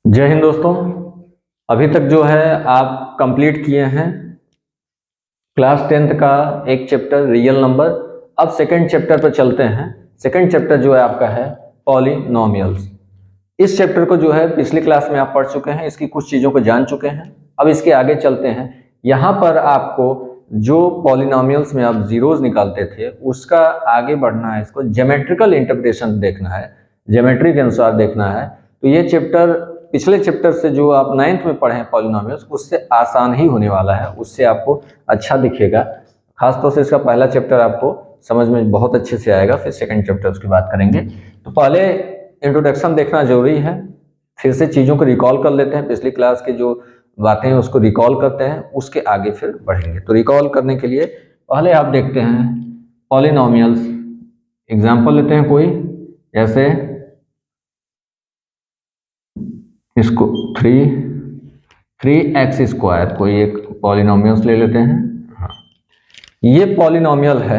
जय हिंद दोस्तों। अभी तक जो है आप कंप्लीट किए हैं क्लास 10th का एक चैप्टर रियल नंबर। अब सेकंड चैप्टर पर चलते हैं। सेकंड चैप्टर जो है आपका है पॉलिनोमियल्स। इस चैप्टर को जो है पिछली क्लास में आप पढ़ चुके हैं, इसकी कुछ चीज़ों को जान चुके हैं। अब इसके आगे चलते हैं। यहाँ पर आपको जो पॉलिनोमियल्स में आप जीरोज निकालते थे उसका आगे बढ़ना है, इसको ज्योमेट्रिकल इंटरप्रिटेशन देखना है, ज्योमेट्री के अनुसार देखना है। तो ये चैप्टर पिछले चैप्टर से जो आप 9th में पढ़े हैं पॉलिनोमियल्स, उससे आसान ही होने वाला है, उससे आपको अच्छा दिखेगा। खासतौर से इसका पहला चैप्टर आपको समझ में बहुत अच्छे से आएगा, फिर सेकंड चैप्टर उसकी बात करेंगे। तो पहले इंट्रोडक्शन देखना जरूरी है, फिर से चीज़ों को रिकॉल कर लेते हैं, पिछली क्लास की जो बातें हैं उसको रिकॉल करते हैं, उसके आगे फिर बढ़ेंगे। तो रिकॉल करने के लिए पहले आप देखते हैं पॉलिनोमियल्स। एग्जाम्पल लेते हैं कोई, जैसे इसको 3x स्क्वायर, कोई एक पॉलिनोमियल्स ले लेते हैं। हाँ, ये पॉलिनोमियल है,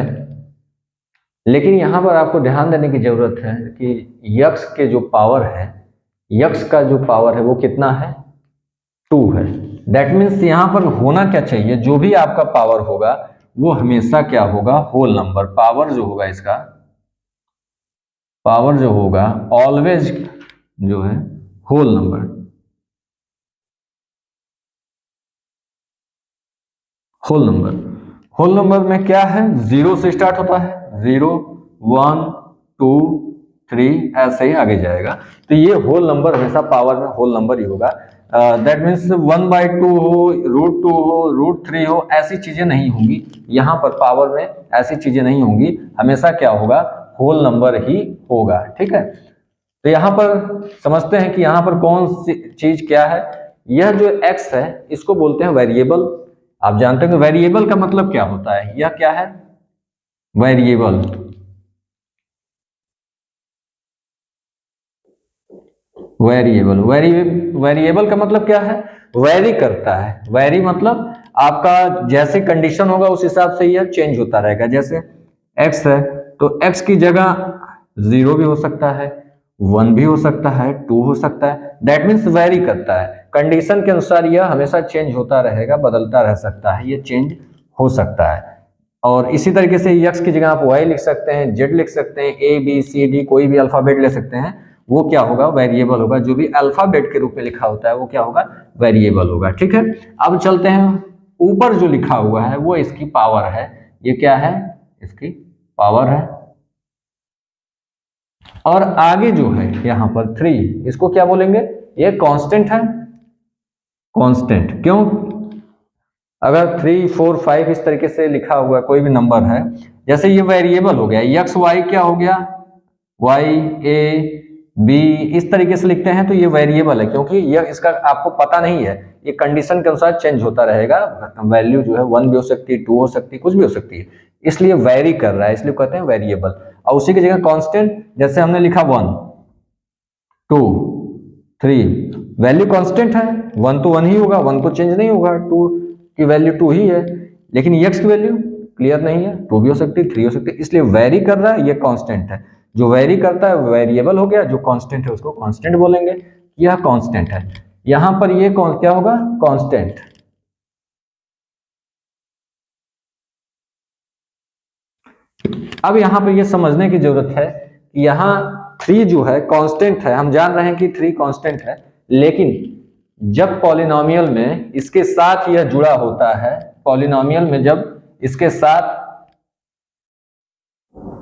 लेकिन यहाँ पर आपको ध्यान देने की जरूरत है कि यक्स के जो पावर है, यक्स का जो पावर है वो कितना है, 2 है। दैट मीन्स यहाँ पर होना क्या चाहिए, जो भी आपका पावर होगा वो हमेशा क्या होगा, होल नंबर। पावर जो होगा, इसका पावर जो होगा ऑलवेज जो है whole number. Whole number, whole number में क्या है, 0 से स्टार्ट होता है, 0 1 2 3 ऐसे ही आगे जाएगा। तो ये होल नंबर हमेशा पावर में होल नंबर ही होगा। दैट मीन्स 1/2 हो, √2 हो, √3 हो, ऐसी चीजें नहीं होंगी। यहाँ पर पावर में ऐसी चीजें नहीं होंगी, हमेशा क्या होगा, होल नंबर ही होगा। ठीक है, तो यहाँ पर समझते हैं कि यहाँ पर कौन सी चीज क्या है। यह जो x है इसको बोलते हैं वेरिएबल। आप जानते हैं कि वेरिएबल का मतलब क्या होता है, यह क्या है, वेरिएबल। वेरिएबल का मतलब क्या है, वेरी करता है। वेरी मतलब आपका जैसे कंडीशन होगा उस हिसाब से यह चेंज होता रहेगा। जैसे x है तो x की जगह 0 भी हो सकता है, 1 भी हो सकता है, 2 हो सकता है। दैट मीन्स वेरी करता है, कंडीशन के अनुसार यह हमेशा चेंज होता रहेगा, बदलता रह सकता है, ये चेंज हो सकता है। और इसी तरीके से x की जगह आप y लिख सकते हैं, z लिख सकते हैं, a b c d कोई भी अल्फाबेट ले सकते हैं, वो क्या होगा, वेरिएबल होगा। जो भी अल्फाबेट के रूप में लिखा होता है वो क्या होगा, वेरिएबल होगा। ठीक है, अब चलते हैं, ऊपर जो लिखा हुआ है वो इसकी पावर है। ये क्या है, इसकी पावर है। और आगे जो है यहाँ पर 3, इसको क्या बोलेंगे, ये कांस्टेंट है। कांस्टेंट क्यों, अगर 3 4 5 इस तरीके से लिखा हुआ कोई भी नंबर है, जैसे ये वेरिएबल हो गया, एक्स वाई क्या हो गया, वाई ए बी, इस तरीके से लिखते हैं तो ये वेरिएबल है, क्योंकि ये इसका आपको पता नहीं है, ये कंडीशन के अनुसार चेंज होता रहेगा। वैल्यू जो है 1 भी हो सकती है, 2 हो सकती है, कुछ भी हो सकती है, इसलिए वेरी कर रहा है, इसलिए कहते हैं वेरिएबल। और उसी की जगह कांस्टेंट, जैसे हमने लिखा 1 2 3, वैल्यू कांस्टेंट है, 1 तो 1 ही होगा, 1 तो चेंज नहीं होगा, 2 की वैल्यू 2 ही है। लेकिन x की वैल्यू क्लियर नहीं है, 2 भी हो सकती है, 3 हो सकती है, इसलिए वेरी कर रहा है, ये कांस्टेंट है। जो वेरी करता है वेरिएबल हो गया, जो कांस्टेंट है उसको कांस्टेंट बोलेंगे, यह कांस्टेंट है। यहां पर ये क्या होगा, कांस्टेंट। अब यहां पर यह समझने की जरूरत है कि यहां 3 जो है कांस्टेंट है, हम जान रहे हैं कि 3 कांस्टेंट है, लेकिन जब पॉलिनोमियल में इसके साथ यह जुड़ा होता है, पॉलिनोमियल में जब इसके साथ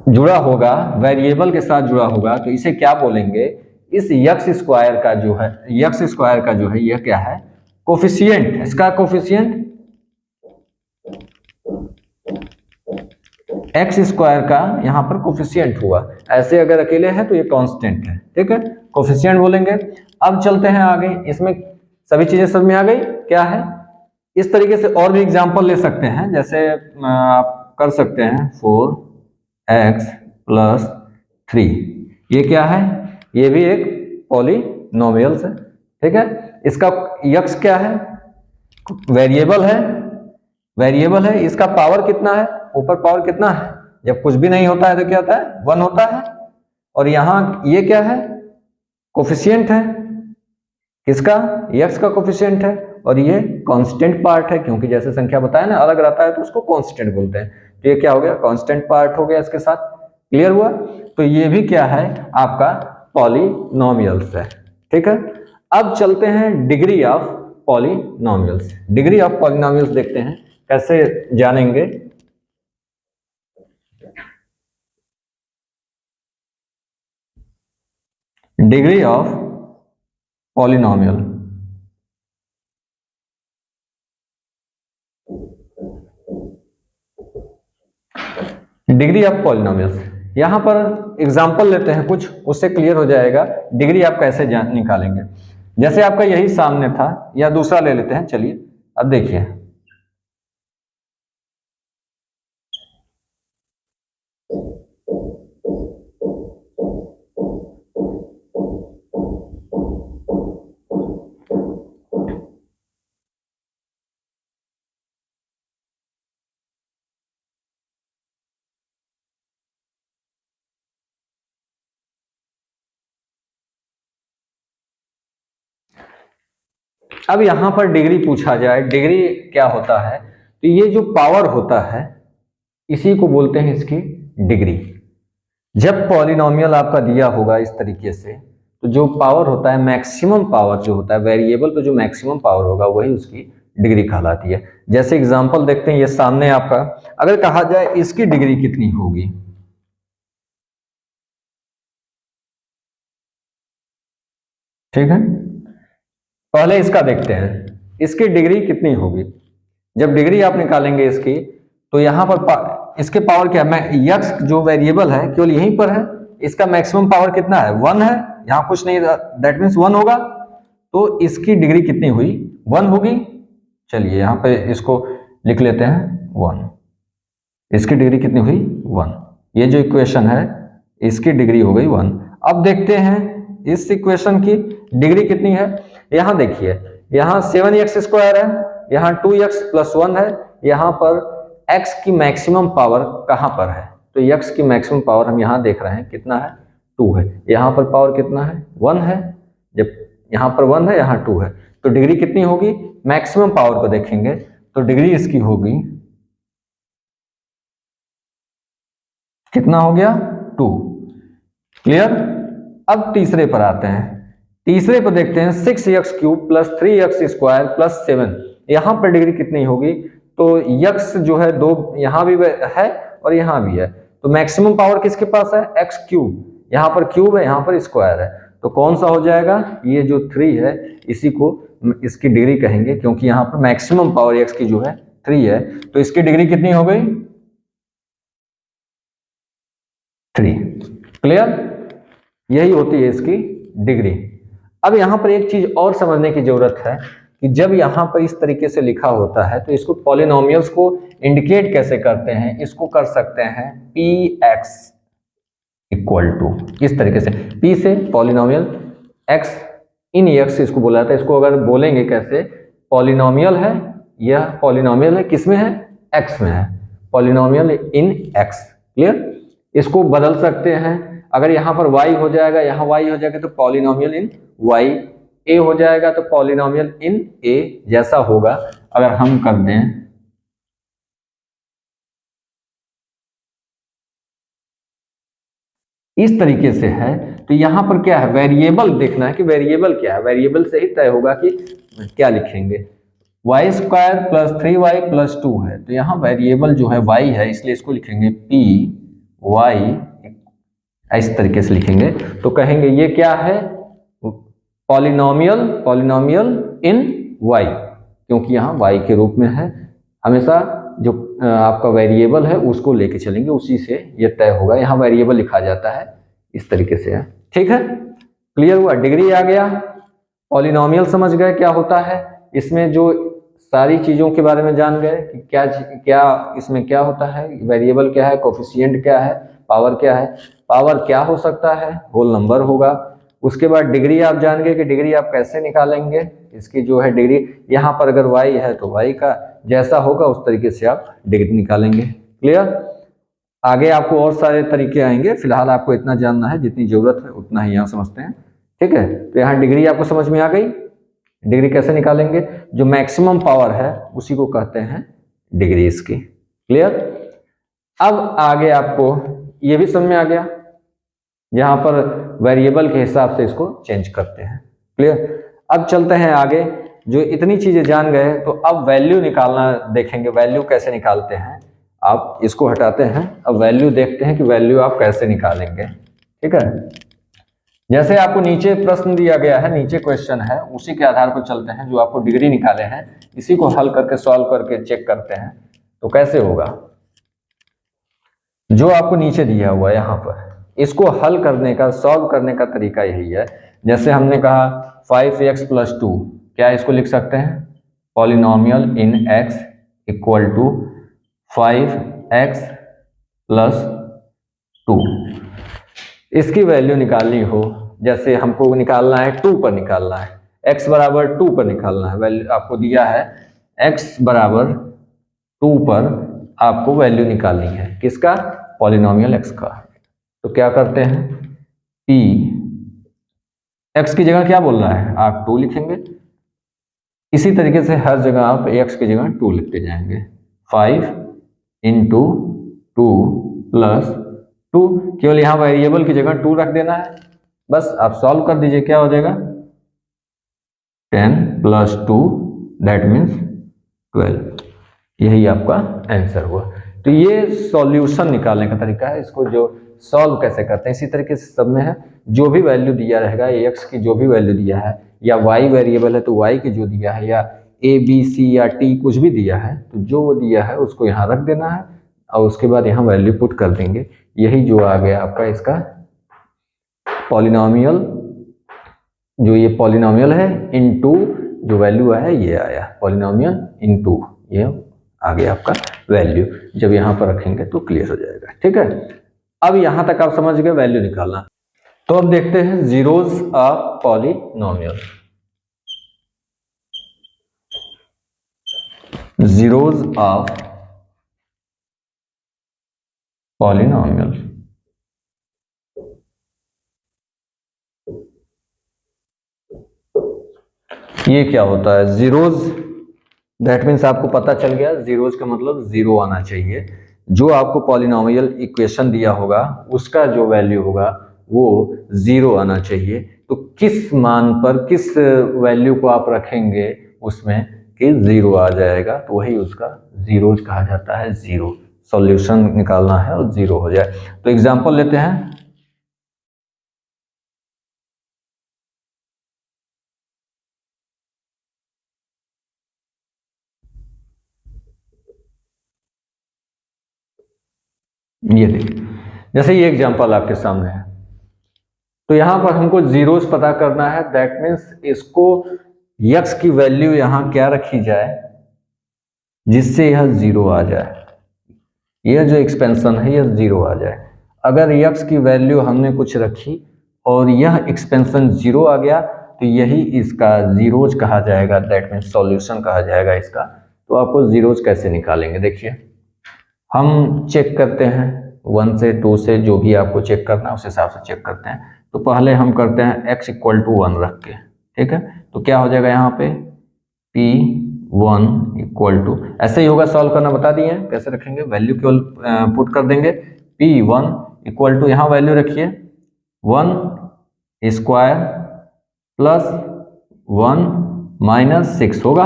जुड़ा होगा, वेरिएबल के साथ जुड़ा होगा, तो इसे क्या बोलेंगे, इस यक्स स्क्वायर का जो है, यक्स स्क्वायर का जो है यह क्या है, कोफिशिएंट। इसका कोफिशिएंट एक्स स्क्वायर का यहाँ पर कोफिशिएंट हुआ। ऐसे अगर अकेले है तो ये कांस्टेंट है। ठीक है, कोफिशिएंट बोलेंगे। अब चलते हैं आगे, इसमें सभी चीजें समझ में आ गई क्या है। इस तरीके से और भी एग्जांपल ले सकते हैं, जैसे आप कर सकते हैं 4x + 3, ये क्या है, ये भी एक पॉलिनोमियल्स है। ठीक है, इसका यक्स क्या है, वेरिएबल है, वेरिएबल है। इसका पावर कितना है, ऊपर पावर कितना है, जब कुछ भी नहीं होता है तो क्या होता है, 1 होता है। और यहां ये क्या है, कोफिशिएंट है, किसका, x का कोफिशिएंट है, और ये कांस्टेंट पार्ट है, क्योंकि जैसे संख्या बताया ना अलग रहता है तो उसको कांस्टेंट बोलते हैं। तो ये क्या हो गया, कांस्टेंट पार्ट हो गया इसके साथ। क्लियर हुआ। तो ये भी क्या है आपका पॉलिनोमियल्स है। ठीक है, अब चलते हैं degree of polynomials. Degree of polynomials देखते हैं कैसे जानेंगे। Degree of polynomial, degree of polynomials, यहां पर एग्जांपल लेते हैं कुछ, उससे क्लियर हो जाएगा डिग्री आप कैसे निकालेंगे। जैसे आपका यही सामने था, या दूसरा ले लेते हैं, चलिए अब देखिए। अब यहां पर डिग्री पूछा जाए, डिग्री क्या होता है, तो ये जो पावर होता है इसी को बोलते हैं इसकी डिग्री। जब पॉलिनोमियल आपका दिया होगा इस तरीके से, तो जो पावर होता है, मैक्सिमम पावर जो होता है वेरिएबल पे, जो मैक्सिमम पावर होगा वही उसकी डिग्री कहलाती है। जैसे एग्जांपल देखते हैं, ये सामने आपका, अगर कहा जाए इसकी डिग्री कितनी होगी, ठीक है, पहले इसका देखते हैं, इसकी डिग्री कितनी होगी। जब डिग्री आप निकालेंगे इसकी, तो यहां पर इसके पावर क्या है, यक्स जो वेरिएबल है केवल यहीं पर है, इसका मैक्सिमम पावर कितना है, 1 है, यहां कुछ नहीं, दैट मीन्स 1 होगा, तो इसकी डिग्री कितनी हुई, 1 होगी। चलिए यहां पे इसको लिख लेते हैं 1, इसकी डिग्री कितनी हुई 1। ये जो इक्वेशन है इसकी डिग्री हो गई 1। अब देखते हैं इस इक्वेशन की डिग्री कितनी है। यहां देखिए, यहां 7x² है, यहां 2x + 1 है, यहां पर x की मैक्सिमम पावर कहां पर है, तो x की मैक्सिमम पावर हम यहां देख रहे हैं कितना है, 2 है। यहां पर पावर कितना है, 1 है। जब यहां पर 1 है, यहां 2 है, तो डिग्री कितनी होगी, मैक्सिमम पावर को देखेंगे तो डिग्री इसकी होगी, कितना हो गया, 2। क्लियर। अब तीसरे पर आते हैं, तीसरे पर देखते हैं 6x³ + 3x² + 7, यहां पर डिग्री कितनी होगी, तो x जो है 2 यहां भी है और यहां भी है, तो मैक्सिमम पावर किसके पास है, x³, यहां पर क्यूब है, यहां पर स्क्वायर है, तो कौन सा हो जाएगा, ये जो 3 है इसी को इसकी डिग्री कहेंगे, क्योंकि यहां पर मैक्सिमम पावर x की जो है 3 है, तो इसकी डिग्री कितनी हो गई, 3। क्लियर, यही होती है इसकी डिग्री। अब यहां पर एक चीज और समझने की जरूरत है कि जब यहां पर इस तरीके से लिखा होता है तो इसको पॉलिनोमियल्स को इंडिकेट कैसे करते हैं, इसको कर सकते हैं px = इस तरीके से, p से पॉलिनोमियल, x इन x इसको बोला जाता है। इसको अगर बोलेंगे कैसे, पॉलिनोमियल है, यह पॉलिनोमियल है, किसमें है, x में है, पॉलिनोमियल इन x। क्लियर, इसको बदल सकते हैं, अगर यहां पर y हो जाएगा, यहां y हो जाएगा, तो पॉलिनोमियल इन y, a हो जाएगा तो पॉलिनोमियल इन a, जैसा होगा अगर हम कर दें इस तरीके से है, तो यहां पर क्या है, वेरिएबल देखना है कि वेरिएबल क्या है, वेरिएबल से ही तय होगा कि क्या लिखेंगे। y² + 3y + 2 है, तो यहां वेरिएबल जो है y है, इसलिए इसको लिखेंगे p y, इस तरीके से लिखेंगे, तो कहेंगे ये क्या है, पॉलिनोमियल, पॉलिनोमियल इन y, क्योंकि यहाँ y के रूप में है। हमेशा जो आपका वेरिएबल है उसको लेके चलेंगे, उसी से ये तय होगा, यहाँ वेरिएबल लिखा जाता है इस तरीके से है। ठीक है, क्लियर हुआ, डिग्री आ गया, पॉलिनोमियल समझ गए क्या होता है, इसमें जो सारी चीजों के बारे में जान गए कि क्या क्या इसमें क्या होता है, वेरिएबल क्या है, कोफिशिएंट क्या है, पावर क्या है, पावर क्या हो सकता है, होल नंबर होगा। उसके बाद डिग्री आप जान गए कि डिग्री आप कैसे निकालेंगे, इसकी जो है डिग्री, यहाँ पर अगर y है तो y का जैसा होगा उस तरीके से आप डिग्री निकालेंगे। क्लियर, आगे आपको और सारे तरीके आएंगे, फिलहाल आपको इतना जानना है, जितनी जरूरत है उतना ही यहाँ समझते हैं। ठीक है, तो यहाँ डिग्री आपको समझ में आ गई। डिग्री कैसे निकालेंगे? जो मैक्सिमम पावर है उसी को कहते हैं डिग्री इसकी। क्लियर? अब आगे आपको ये भी समझ में आ गया, जहां पर वेरिएबल के हिसाब से इसको चेंज करते हैं। क्लियर? अब चलते हैं आगे। जो इतनी चीजें जान गए तो अब वैल्यू निकालना देखेंगे, वैल्यू कैसे निकालते हैं। आप इसको हटाते हैं, अब वैल्यू देखते हैं कि वैल्यू आप कैसे निकालेंगे। ठीक है, जैसे आपको नीचे प्रश्न दिया गया है, नीचे क्वेश्चन है, उसी के आधार पर चलते हैं। जो आपको डिग्री निकाले हैं इसी को हल करके सॉल्व करके चेक करते हैं तो कैसे होगा। जो आपको नीचे दिया हुआ है यहाँ पर, इसको हल करने का, सॉल्व करने का तरीका यही है। जैसे हमने कहा 5x + 2, क्या इसको लिख सकते हैं? Polynomial in x equal to 5x + 2। इसकी वैल्यू निकालनी हो, जैसे हमको निकालना है 2 पर निकालना है, x बराबर 2 पर निकालना है। वैल्यू आपको दिया है x बराबर 2 पर आपको वैल्यू निकालनी है, किसका? पॉलिनोमियल x का। तो क्या करते हैं, p x की जगह क्या बोलना है, आप 2 लिखेंगे। इसी तरीके से हर जगह आप x की जगह 2 लिखते जाएंगे। 5 × 2 + 2, केवल यहाँ वेरिएबल की जगह 2 रख देना है, बस आप सॉल्व कर दीजिए। क्या हो जाएगा? 10 + 2 दैट मीन्स 12। यही आपका आंसर हुआ। तो ये सॉल्यूशन निकालने का तरीका है। इसको जो सॉल्व कैसे करते हैं इसी तरीके से सब में है। जो भी वैल्यू दिया रहेगा, x की जो भी वैल्यू दिया है, या y वेरिएबल है तो y की जो दिया है, या a b c या t कुछ भी दिया है, तो जो वो दिया है उसको यहाँ रख देना है और उसके बाद यहाँ वैल्यू पुट कर देंगे। यही जो आ गया आपका इसका पॉलिनोमियल, जो ये पॉलिनोमियल है इनटू जो वैल्यू है ये आया पॉलिनोमियल इनटू, ये आ गया आपका वैल्यू। जब यहाँ पर रखेंगे तो क्लियर हो जाएगा। ठीक है, अब यहाँ तक आप समझ गए वैल्यू निकालना। तो अब देखते हैं zeros of polynomial. Zeros of polynomial. ये क्या होता है? जीरोज, दैट मीन्स आपको पता चल गया जीरोज का मतलब जीरो आना चाहिए। जो आपको पॉलिनोमियल इक्वेशन दिया होगा उसका जो वैल्यू होगा वो जीरो आना चाहिए। तो किस मान पर, किस वैल्यू को आप रखेंगे उसमें कि जीरो आ जाएगा, तो वही उसका जीरोज कहा जाता है। जीरो सॉल्यूशन निकालना है और जीरो हो जाए। तो एग्जांपल लेते हैं। ये देखिए, जैसे ये एग्जांपल आपके सामने है, तो यहां पर हमको जीरोज पता करना है। दैट मीन्स इसको x की वैल्यू यहां क्या रखी जाए जिससे यह जीरो आ जाए, यह जो एक्सपेंशन है यह जीरो आ जाए। अगर x की वैल्यू हमने कुछ रखी और यह एक्सपेंशन जीरो आ गया तो यही इसका जीरोज कहा जाएगा। दैट मीन्स सॉल्यूशन कहा जाएगा इसका। तो आपको जीरोज कैसे निकालेंगे, देखिए हम चेक करते हैं 1 से 2 से, जो भी आपको चेक करना है उस हिसाब से चेक करते हैं। तो पहले हम करते हैं x = 1 रख के। ठीक है, तो क्या हो जाएगा यहाँ पे p1 = ऐसे ही होगा। सॉल्व करना बता दिए हैं कैसे रखेंगे, वैल्यू केवल पुट कर देंगे। p1 = यहाँ वैल्यू रखिए 1² + 1 - 6 होगा।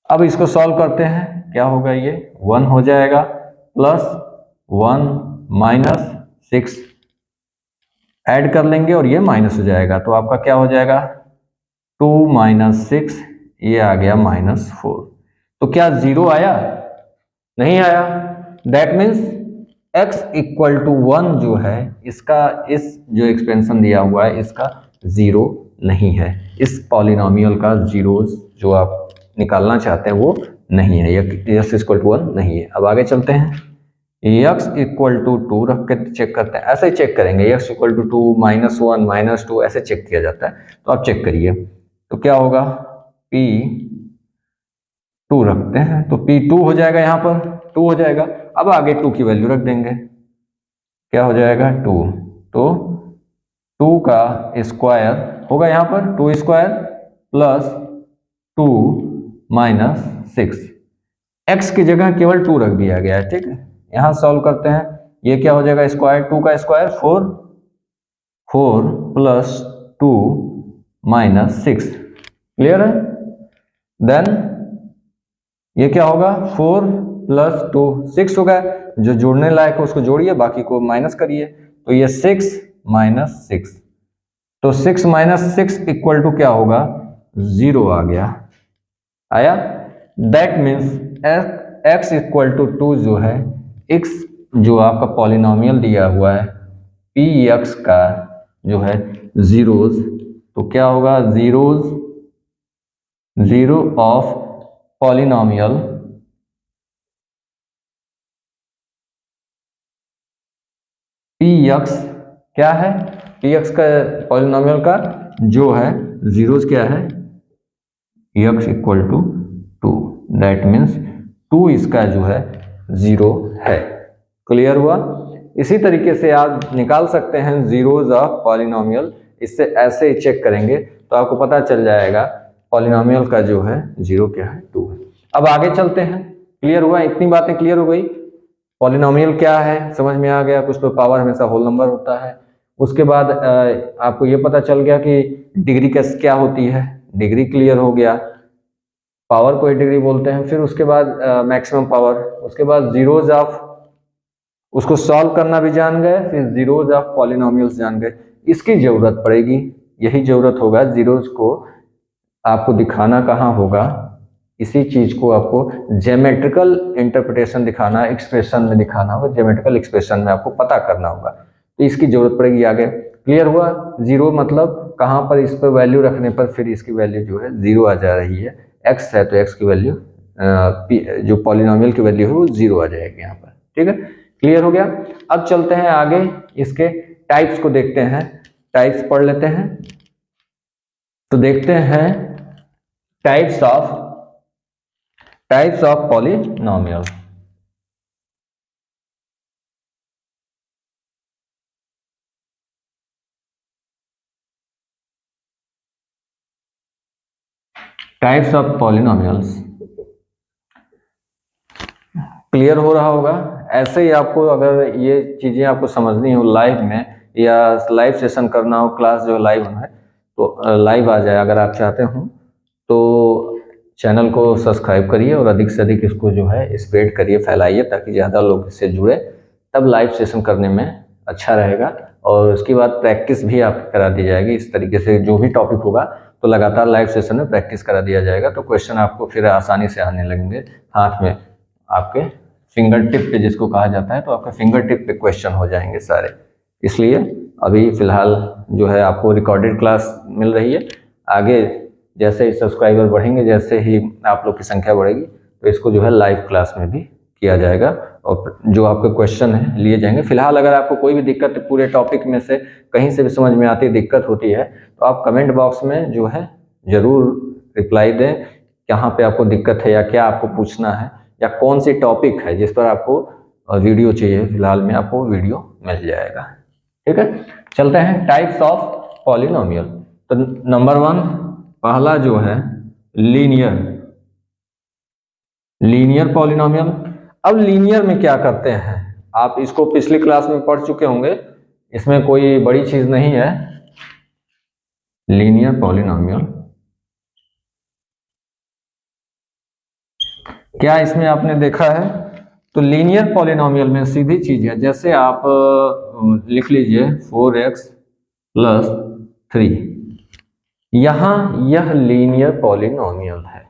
अब इसको सॉल्व करते हैं, क्या होगा, ये 1 हो जाएगा + 1 - 6 ऐड कर लेंगे और ये माइनस हो जाएगा। तो आपका क्या हो जाएगा 2 - 6, ये आ गया -4। तो क्या जीरो आया? नहीं आया। दैट मीन्स x = 1 जो है इसका, इस जो एक्सपेंशन दिया हुआ है इसका जीरो नहीं है। इस पॉलिनोमियल का जीरोज जो आप निकालना चाहते हैं वो नहीं है, x = 1 नहीं है। अब आगे चलते हैं। x = 2 रख के चेक करते हैं। ऐसे ही चेक करेंगे, x = 2 -1 -2 ऐसे चेक किया जाता है। तो आप चेक करिए, तो क्या होगा p2 रखते हैं तो p2 हो जाएगा, यहाँ पर 2 हो जाएगा। अब आगे 2 की वैल्यू रख देंगे, क्या हो जाएगा 2। तो 2 का स्क्वायर होगा यहाँ पर 2²। Plus 2 minus 6। एक्स की जगह केवल 2 रख दिया गया है, ठीक है। यहां सॉल्व करते हैं, ये क्या हो जाएगा, स्क्वायर 2 का स्क्वायर 4, 4 प्लस 2 माइनस 6, क्लियर है। देन ये क्या होगा, 4 प्लस 2 6 होगा, जो जोड़ने लायक है उसको जोड़िए, बाकी को माइनस करिए, तो ये 6 माइनस 6, तो 6 माइनस 6 इक्वल टू क्या होगा, 0 आ गया, आया। That means x equal to 2 जो है, x जो आपका पॉलिनोमियल दिया हुआ है पी एक्स का जो है जीरोज, तो क्या होगा, zeros, zero of polynomial P x, क्या है, पी एक्स का पॉलिनोमियल का जो है जीरोज क्या है, x equal to 2, that means 2 इसका जो है 0 है, क्लियर हुआ। इसी तरीके से आप निकाल सकते हैं जीरोज ऑफ पॉलिनोमियल, इससे ऐसे ही चेक करेंगे तो आपको पता चल जाएगा पॉलिनोमियल का जो है 0 क्या है, 2 है। अब आगे चलते हैं, क्लियर हुआ, इतनी बातें क्लियर हो गई। पॉलिनोमियल क्या है समझ में आ गया, कुछ तो पावर हमेशा होल नंबर होता है। उसके बाद आपको ये पता चल गया कि डिग्री कैसे क्या होती है, डिग्री क्लियर हो गया, पावर को ही डिग्री बोलते हैं। फिर उसके बाद मैक्सिमम पावर, उसके बाद जीरोज ऑफ, उसको सॉल्व करना भी जान गए, फिर जीरोज ऑफ पॉलिनोमियल्स जान गए। इसकी जरूरत पड़ेगी, यही जरूरत होगा, जीरोज को आपको दिखाना कहाँ होगा, इसी चीज को आपको ज्योमेट्रिकल इंटरप्रिटेशन दिखाना, एक्सप्रेशन में दिखाना होगा, ज्योमेट्रिकल एक्सप्रेशन में आपको पता करना होगा, तो इसकी जरूरत पड़ेगी आगे। क्लियर हुआ, जीरो मतलब कहाँ पर इस पर वैल्यू रखने पर फिर इसकी वैल्यू जो है 0 आ जा रही है, एक्स है तो एक्स की वैल्यू जो पॉलिनोमियल की वैल्यू है वो 0 आ जाएगी यहाँ पर, ठीक है, क्लियर हो गया। अब चलते हैं आगे, इसके टाइप्स को देखते हैं, टाइप्स पढ़ लेते हैं। तो देखते हैं types of polynomial. Types of polynomials, clear हो रहा होगा। ऐसे ही आपको अगर ये चीजें आपको समझनी हो लाइव में, या लाइव सेशन करना हो, क्लास जो लाइव है तो लाइव आ जाए, अगर आप चाहते हो तो चैनल को सब्सक्राइब करिए और अधिक से अधिक इसको जो है स्प्रेड करिए, फैलाइए, ताकि ज़्यादा लोग इससे जुड़े, तब लाइव सेशन करने में अच्छा रहेगा। और उसके बाद प्रैक्टिस भी आपकी करा दी जाएगी, इस तरीके से जो भी टॉपिक होगा तो लगातार लाइव सेशन में प्रैक्टिस करा दिया जाएगा, तो क्वेश्चन आपको फिर आसानी से आने लगेंगे हाथ में, आपके फिंगर टिप पे जिसको कहा जाता है, तो आपके फिंगर टिप पे क्वेश्चन हो जाएंगे सारे। इसलिए अभी फिलहाल जो है आपको रिकॉर्डेड क्लास मिल रही है, आगे जैसे ही सब्सक्राइबर बढ़ेंगे, जैसे ही आप लोग की संख्या बढ़ेगी, तो इसको जो है लाइव क्लास में भी किया जाएगा और जो आपके क्वेश्चन है लिए जाएंगे। फिलहाल अगर आपको कोई भी दिक्कत पूरे टॉपिक में से कहीं से भी समझ में आती दिक्कत होती है, तो आप कमेंट बॉक्स में जो है ज़रूर रिप्लाई दें, कहाँ पे आपको दिक्कत है या क्या आपको पूछना है, या कौन सी टॉपिक है जिस पर आपको वीडियो चाहिए। फिलहाल में आपको वीडियो मिल जाएगा, ठीक है। चलते हैं टाइप्स ऑफ पॉलिनोमियल। तो नंबर 1 पहला जो है लीनियर पॉलिनोमियल। अब लीनियर में क्या करते हैं, आप इसको पिछली क्लास में पढ़ चुके होंगे, इसमें कोई बड़ी चीज नहीं है। लीनियर पॉलिनोमियल क्या इसमें आपने देखा है, तो लीनियर पॉलिनोमियल में सीधी चीज है, जैसे आप लिख लीजिए 4x प्लस 3, यहां यह लीनियर पॉलिनोमियल है।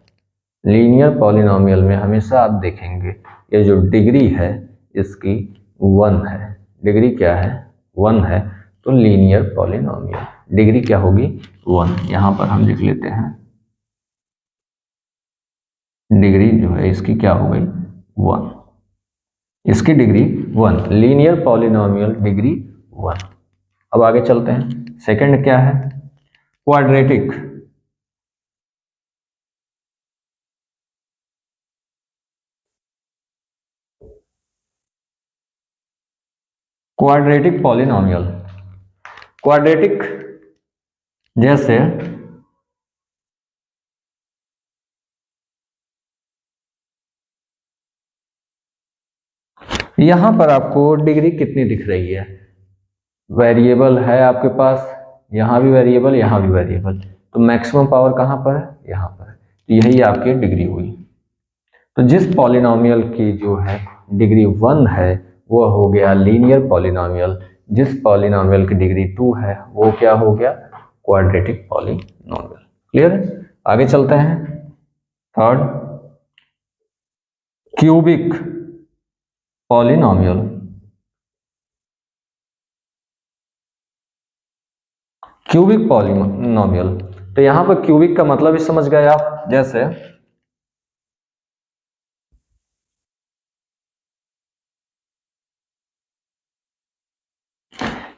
लीनियर पॉलिनोमियल में हमेशा आप देखेंगे ये जो डिग्री है इसकी 1 है, डिग्री क्या है 1 है, तो लीनियर पॉलिनोमियल डिग्री क्या होगी 1। यहां पर हम लिख लेते हैं डिग्री जो है इसकी क्या हो गई 1, इसकी डिग्री 1, लीनियर पॉलिनोमियल डिग्री 1। अब आगे चलते हैं, सेकंड क्या है क्वाड्रेटिक। क्वाड्रेटिक पॉलिनोमियल, क्वाड्रेटिक जैसे यहाँ पर आपको डिग्री कितनी दिख रही है, वेरिएबल है आपके पास, यहाँ भी वेरिएबल, यहाँ भी वेरिएबल, तो मैक्सिमम पावर कहाँ पर है, यहाँ पर है, तो यही आपकी डिग्री हुई। तो जिस पॉलिनोमियल की जो है डिग्री 1 है वो हो गया लीनियर पॉलिनोमियल, जिस पॉलिनोमियल की डिग्री 2 है वो क्या हो गया, क्वाड्रेटिक पॉलिनोमियल। क्लियर है? आगे चलते हैं। Third, cubic polynomial. Cubic polynomial, तो यहां पर क्यूबिक का मतलब ही समझ गए आप। जैसे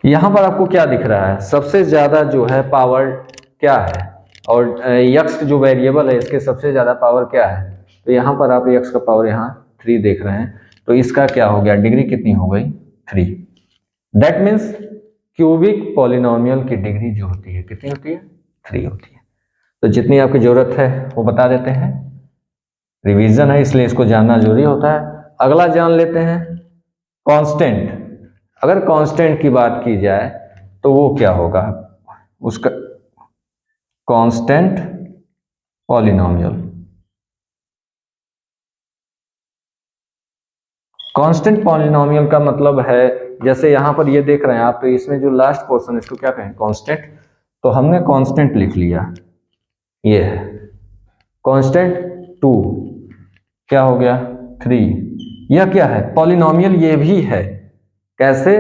यहां पर आपको क्या दिख रहा है, सबसे ज्यादा जो है पावर क्या है, और यक्स जो वेरिएबल है इसके सबसे ज्यादा पावर क्या है, तो यहां पर आप यक्स का पावर यहाँ 3 देख रहे हैं, तो इसका क्या हो गया, डिग्री कितनी हो गई, 3। दैट मीन्स क्यूबिक पॉलिनोमियल की डिग्री जो होती है कितनी होती है, 3 होती है। तो जितनी आपकी जरूरत है वो बता देते हैं, रिवीजन है इसलिए इसको जानना जरूरी होता है। अगला जान लेते हैं कांस्टेंट। अगर कांस्टेंट की बात की जाए तो वो क्या होगा, उसका कांस्टेंट पॉलिनोमियल। कांस्टेंट पॉलिनोमियल का मतलब है, जैसे यहां पर ये देख रहे हैं आप, तो इसमें जो लास्ट पोर्शन इसको क्या कहें, कांस्टेंट, तो हमने कांस्टेंट लिख लिया, ये है कांस्टेंट 2, क्या हो गया 3। यह क्या है, पॉलिनोमियल ये भी है। कैसे,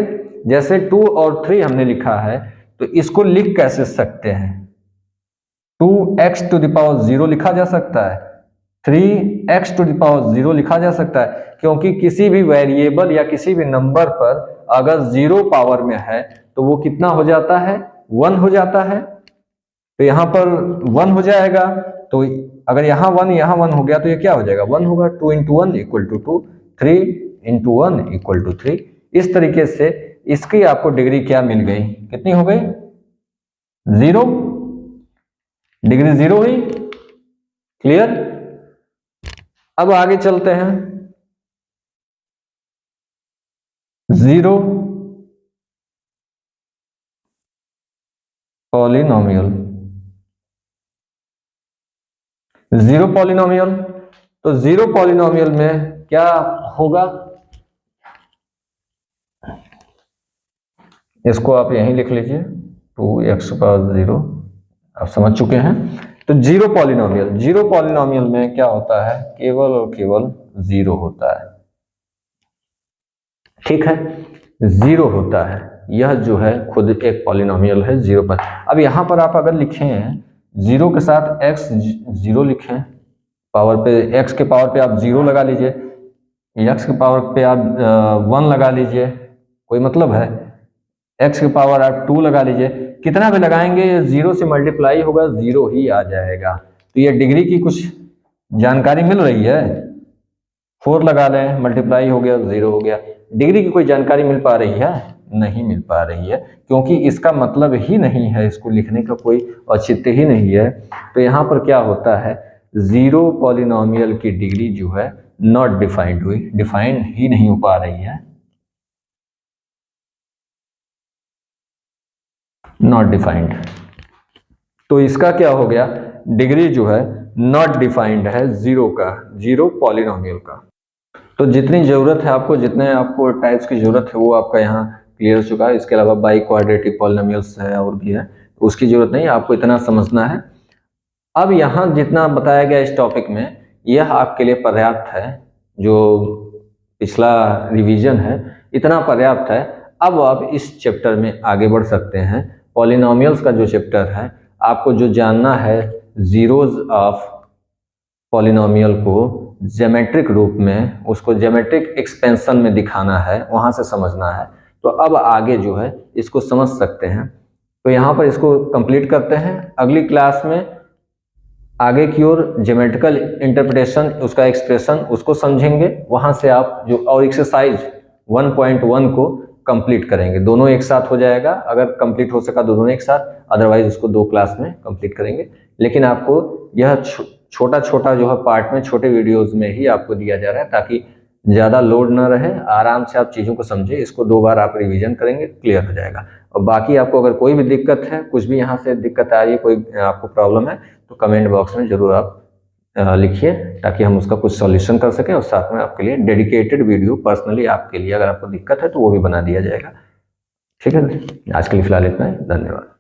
जैसे 2 और 3 हमने लिखा है, तो इसको लिख कैसे सकते हैं, 2x टू द पावर 0 लिखा जा सकता है, 3x टू द पावर 0 लिखा जा सकता है, क्योंकि किसी भी वेरिएबल या किसी भी नंबर पर अगर 0 पावर में है तो वो कितना हो जाता है, 1 हो जाता है। तो यहाँ पर 1 हो जाएगा, तो अगर यहाँ 1 हो गया तो ये क्या हो जाएगा, 1 होगा। 2 × 1 = 2, 3 × 1 = 3। इस तरीके से इसकी आपको डिग्री क्या मिल गई, कितनी हो गई, 0, डिग्री 0 हुई। क्लियर? अब आगे चलते हैं। 0 पॉलिनोमियल। 0 पॉलिनोमियल, तो 0 पॉलिनोमियल में क्या होगा, इसको आप यहीं लिख लीजिए, 2x⁻0, आप समझ चुके हैं। तो 0 पॉलिनोमियल, 0 पॉलिनोमियल में क्या होता है, केवल और केवल 0 होता है। ठीक है, 0 होता है, यह जो है खुद एक पॉलिनोमियल है 0 पर। अब यहां पर आप अगर लिखें 0 के साथ x 0 लिखें, पावर पे x के पावर पे आप 0 लगा लीजिए, x के पावर पे आप 1 लगा लीजिए, कोई मतलब है, x के पावर आप 2 लगा लीजिए, कितना भी लगाएंगे 0 से मल्टीप्लाई होगा, 0 ही आ जाएगा। तो ये डिग्री की कुछ जानकारी मिल रही है, 4 लगा लें, मल्टीप्लाई हो गया, 0 हो गया। डिग्री की कोई जानकारी मिल पा रही है, नहीं मिल पा रही है, क्योंकि इसका मतलब ही नहीं है, इसको लिखने का कोई औचित्य ही नहीं है। तो यहाँ पर क्या होता है, 0 पॉलिनोमियल की डिग्री जो है नॉट डिफाइंड हुई, डिफाइंड ही नहीं हो पा रही है, नॉट डिफाइंड। तो इसका क्या हो गया, डिग्री जो है नॉट डिफाइंड है 0 का, 0 पॉलिनोमियल का। तो जितनी जरूरत है आपको, जितने आपको टाइप्स की जरूरत है वो आपका यहाँ क्लियर हो चुका है। इसके अलावा बाई क्वाड्रेटिक पॉलिनोमियल्स है और भी है, उसकी जरूरत नहीं, आपको इतना समझना है। अब यहाँ जितना बताया गया इस टॉपिक में, यह आपके लिए पर्याप्त है, जो पिछला रिवीजन है इतना पर्याप्त है। अब आप इस चैप्टर में आगे बढ़ सकते हैं। पॉलिनोमियल्स का जो चैप्टर है, आपको जो जानना है, जीरोज ऑफ पॉलिनोमियल को ज्योमेट्रिक रूप में, उसको ज्योमेट्रिक एक्सपेंशन में दिखाना है, वहां से समझना है। तो अब आगे जो है इसको समझ सकते हैं। तो यहाँ पर इसको कंप्लीट करते हैं। अगली क्लास में आगे की ओर ज्योमेट्रिकल इंटरप्रिटेशन, उसका एक्सप्रेशन, उसको समझेंगे। वहां से आप जो और एक्सरसाइज 1.1 को कंप्लीट करेंगे, दोनों एक साथ हो जाएगा। अगर कंप्लीट हो सका तो दोनों एक साथ, अदरवाइज उसको 2 क्लास में कंप्लीट करेंगे। लेकिन आपको यह छोटा छोटा जो है पार्ट में, छोटे वीडियोस में ही आपको दिया जा रहा है, ताकि ज़्यादा लोड ना रहे, आराम से आप चीज़ों को समझे, इसको 2 बार आप रिवीजन करेंगे क्लियर हो जाएगा। और बाकी आपको अगर कोई भी दिक्कत है, कुछ भी यहाँ से दिक्कत आ रही है, कोई आपको प्रॉब्लम है, तो कमेंट बॉक्स में ज़रूर आप लिखिए, ताकि हम उसका कुछ सॉल्यूशन कर सकें, और साथ में आपके लिए डेडिकेटेड वीडियो पर्सनली आपके लिए अगर आपको दिक्कत है तो वो भी बना दिया जाएगा। ठीक है, आज के लिए फिलहाल इतना ही, धन्यवाद।